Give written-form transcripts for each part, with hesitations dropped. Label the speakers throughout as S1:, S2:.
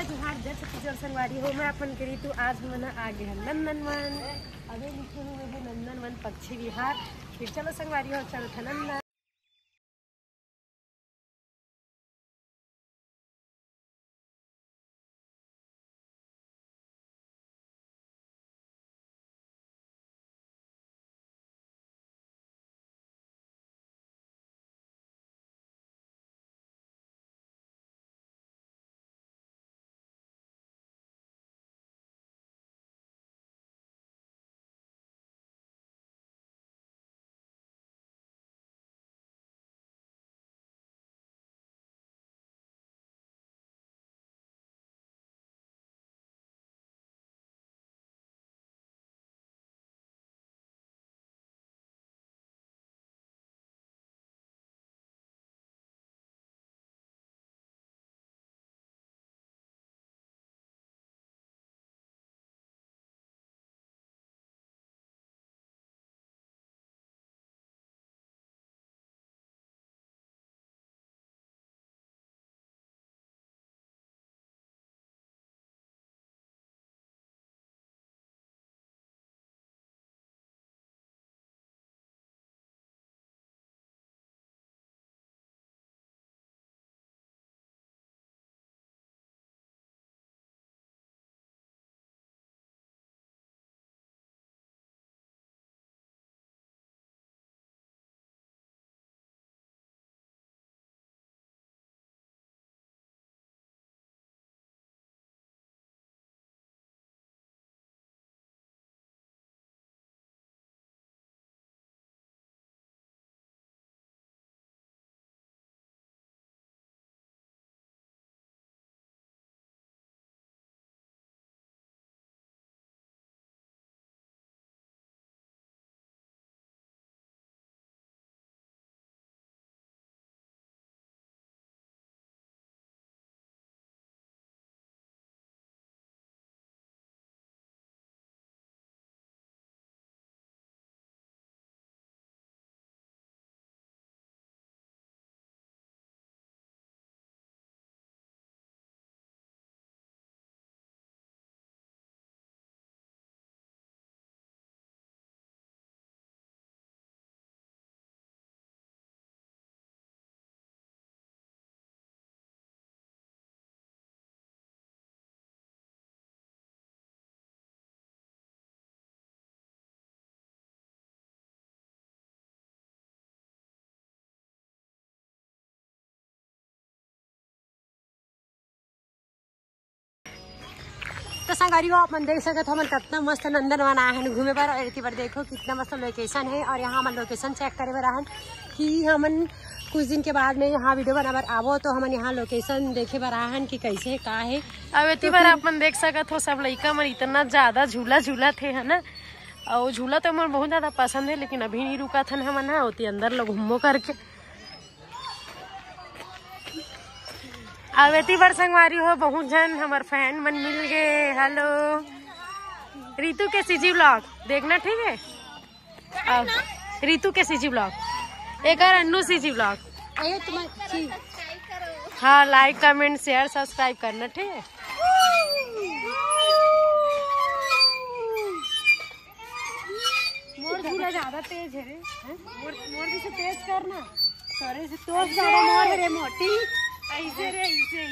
S1: जुहार जय छत्तीसगढ़ संगवारी हो। मैं अपन करी तो आज मन आ गया नंदनवन। अभी लिखे हुए हैं नंदनवन पक्षी विहार। फिर चलो संगवारी हो चल नंदन। तो संगवारी हो अपन देख सकते हो, कितना मस्त नंदनवन आए हैं घूमे पर। और पर देखो कितना मस्त लोकेशन है। और यहाँ हम लोकेशन चेक करे बर आहन कि हमन कुछ दिन के बाद में यहाँ वीडियो बना बर आवो, तो हमन यहाँ लोकेशन देखे बर आहन कि कैसे का है। अब इतनी बार अपन देख सकते हो सब लड़का मन इतना ज्यादा झूला झूला थे है ना। और झूला तो हमें बहुत ज्यादा पसंद है, लेकिन अभी नहीं रुका था हमन ना होती अंदर लोग घूमो करके। अब इतनी बार संगवारी हो बहुत जन हमार फैन मन मिल गए। हेलो रितु के सीजी ब्लॉग देखना, ठीक है। रितु के सीजी ब्लॉग एक और अन्नू सीजी ब्लॉग। हाँ लाइक कमेंट शेयर सब्सक्राइब करना, ठीक है। मोर झूला ज्यादा तेज है रे, मोर जैसे तेज करना। सॉरी से तो ज्यादा मोर है रे मोटी। ऐसे रे ऐसे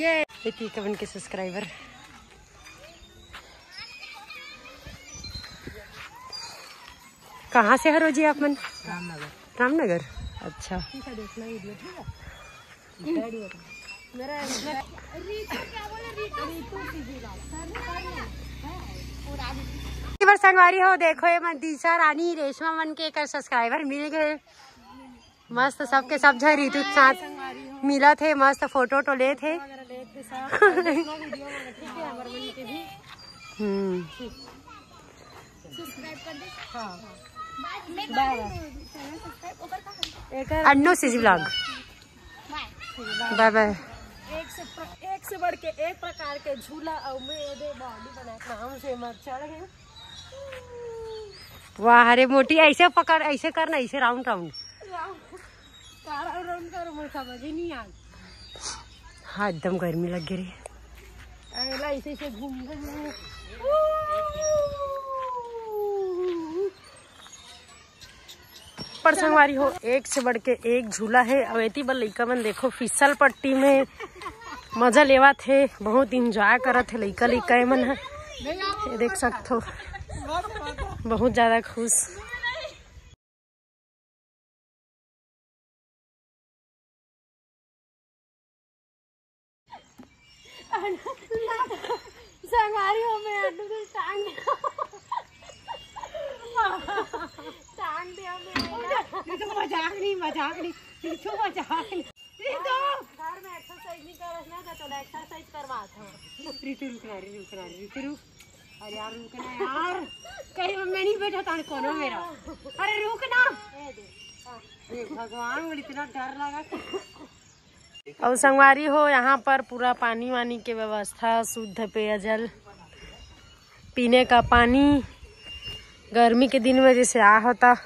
S1: ये कवन के सब्सक्राइबर। कहाँ से हरो जी आप मन? रामनगर। रामनगर, अच्छा। देखना वीडियो, ठीक है। संगवारी हो देखो ये मंदीसा रानी रेशमा मन के एक सब्सक्राइबर मिल गए। मस्त सबके सब जगह ऋतु के साथ मिला थे, मस्त फोटो तो ले थे। Annu CG blog. Bye bye. से बढ़ के एक प्रकार के झूला और मेरे बॉडी बना नाम से मत चढ़ गए। वाह रे मोटी, ऐसे पकड़, ऐसे करना, ऐसे राउंड राउंड कर, मुझे समझ ही नहीं आ। हाँ एकदम गर्मी लग गई। ऐसे ऐसे घूम रहे पर संगवारी हो, एक से बढ़ के एक झूला है। अवेती बल लइका मन देखो फिसल पट्टी में मजा लेवा थे, बहुत इंजॉय करत थे लइका लइका मन है, देख सकते हो बहुत ज्यादा खुश। संगवारी हो मैं आलू की टांग दिया मैं। तो मजाक नहीं मजाक नहीं तो मजाक नहीं। तो घर में एक्सरसाइज नहीं कर रहा था तो एक्सरसाइज करवा था। ऋतु रुक। अरे यार रुकना यार, कहीं मैं नहीं बैठा था कोनो मेरा। अरे रुकना, भगवान मुझे इतना डर लगा। और संगवारी हो यहाँ पर पूरा पानी वानी की व्यवस्था, शुद्ध पेयजल, पीने का पानी, गर्मी के दिन में जैसे आ होता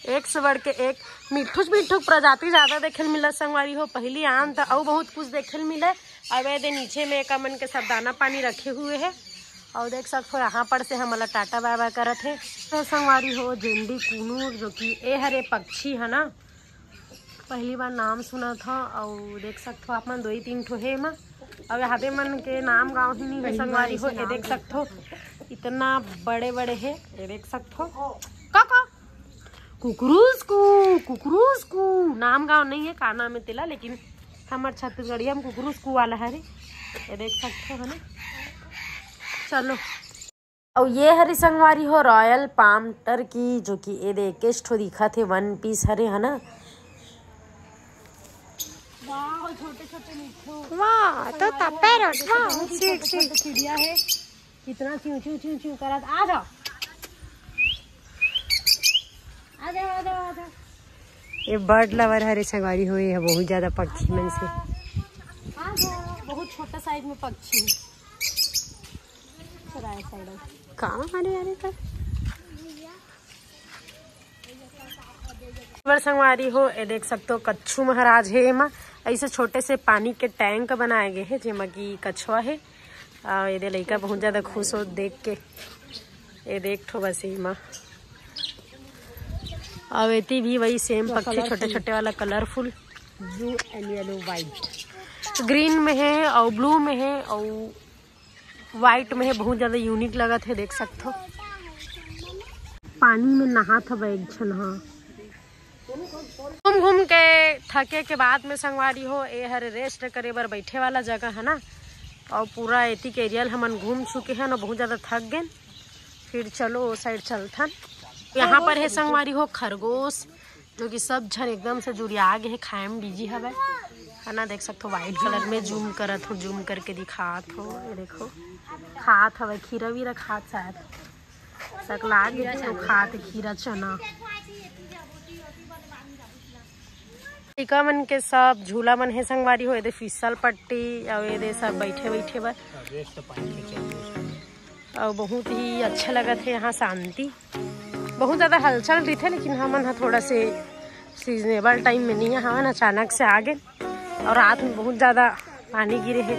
S1: एक से बढ़ के एक मिठुक मिठुक प्रजाति ज्यादा देखे मिला संगवारी हो। पहली आम था और बहुत कुछ देखे मिले। अब दे नीचे में एक अमन के सब दाना पानी रखे हुए है और देख सकते हो यहाँ पर से हमला टाटा बाय बाय करत है। तो संगवारी हो जेंडी कुनूर जो कि ए हरे पक्षी है ना, पहली बार नाम सुना था। और देख सकते हो आप मन 2-3 ठो है मा और यहाँ पे मन के नाम गाँव ही नहीं है संगवारी हो। ये देख सकते हो इतना बड़े बड़े है। ये देख सकते हो काका कुकरूस कु नाम गाँव नहीं है का नाम है तेला, लेकिन हमारे छत्तीसगढ़ी हम कुकरूस कु वाला है रे। ये देख सकते हो है ना। चलो और ये हरी संगवारी हो रॉयल पाम टर्की जो कि ये देख ठो दिखा थे 1 पीस हरे है ना। वाह छोटे छोटे मिठू, वाह तो पैरट, वाह चिड़िया है कितना चू चू चू चू करत। आ जाओ आ जाओ आ जाओ आ जाओ। ये बर्ड लवर हरे संगवारी हो, ये बहुत ज्यादा पक्षी मन से। आ जाओ, बहुत छोटा साइज में पक्षी है। कहाँ संगवारी हो ये देख सकते हो कच्छू महाराज है। एमा ऐसे छोटे से पानी के टैंक बनाए गए हैं जेमा की कछुआ है। ये लड़का बहुत ज्यादा खुश हो देख के। ये देख ठो बस एमा और एती भी वही सेम पक्षी छोटे छोटे वाला colourful blue and yellow white green में है और ब्लू में है और वाइट में है। बहुत ज्यादा यूनिक लगा थे देख सकते हो। पानी में नहा था एक छन। हाँ घूम के थके के बाद में संगवारी हो ये हर रेस्ट करे बर बैठे वाला जगह है ना। और पूरा एती के एरियल हमन घूम चुके हैं ना, बहुत ज्यादा थक गए। फिर चलो वो साइड चलथन। यहाँ पर है संगवारी हो खरगोश जो कि सब झन एकदम से जुड़िया गए है, खाए में बिजी हवे है ना। देख सकते हो व्हाइट कलर में जूम करत हो, जूम करके दिखात हो। ये देखो खात हवे खीरा वीरा खात शायद सकला तो खात खीरा चना। टीका मन के सब झूला मन है संगवारी हो। ये फिसल पट्टी और ये सब बैठे बैठे बर और बहुत ही अच्छा लगा थे। यहाँ शांति बहुत ज़्यादा हलचल रही थे, लेकिन हमन थोड़ा से सीजनेबल टाइम में नहीं है। हमन अचानक से आ गए और रात में बहुत ज़्यादा पानी गिरे है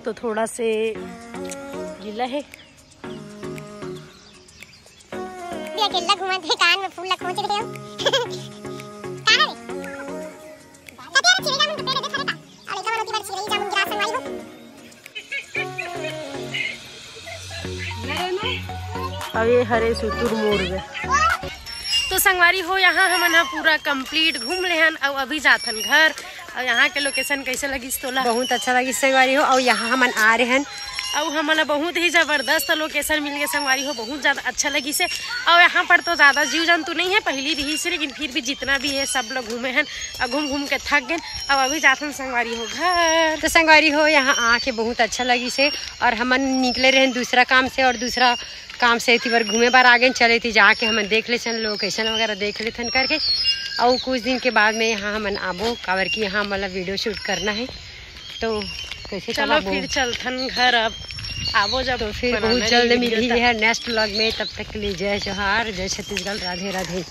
S1: तो थोड़ा से गीला है। अकेला घूमत है, कान में फूल ला खोज रहे हो। अब ये हरे सुतुर मुर्ग तो संगवारी हो यहाँ हमन पूरा कंप्लीट घूम ले हन और अभी जाथन घर। और यहाँ के लोकेशन कैसे लगी तोला? बहुत अच्छा लगी संगवारी हो। और यहाँ हमन आ रहे हैं और हमारा बहुत ही जबरदस्त लोकेशन मिल गया संगवारी हो, बहुत ज़्यादा अच्छा लगी से। और यहाँ पर तो ज़्यादा जीव जंतु नहीं है पहली रही से, लेकिन फिर भी जितना भी है सब लोग घूमे हैं और घूम घूम के थक गए। अब अभी जाते संगवारी हो घर। तो संगवारी हो यहाँ आके बहुत अच्छा लगी से और हमन निकले रहे दूसरा काम से और दूसरा काम से थी बार घूमे बार आगे चले थी जाके हमन देख ले लोकेशन वगैरह देख लेथन करके। और कुछ दिन के बाद में यहाँ हमन आबो काबर की यहाँ मतलब वीडियो शूट करना है तो कैसे चलो फिर चलथन घर। अब आबो जब तो फिर बहुत जल्द मिली है नेक्स्ट व्लॉग में। तब तक के लिए जय जोहार, जय छत्तीसगढ़, राधे राधे।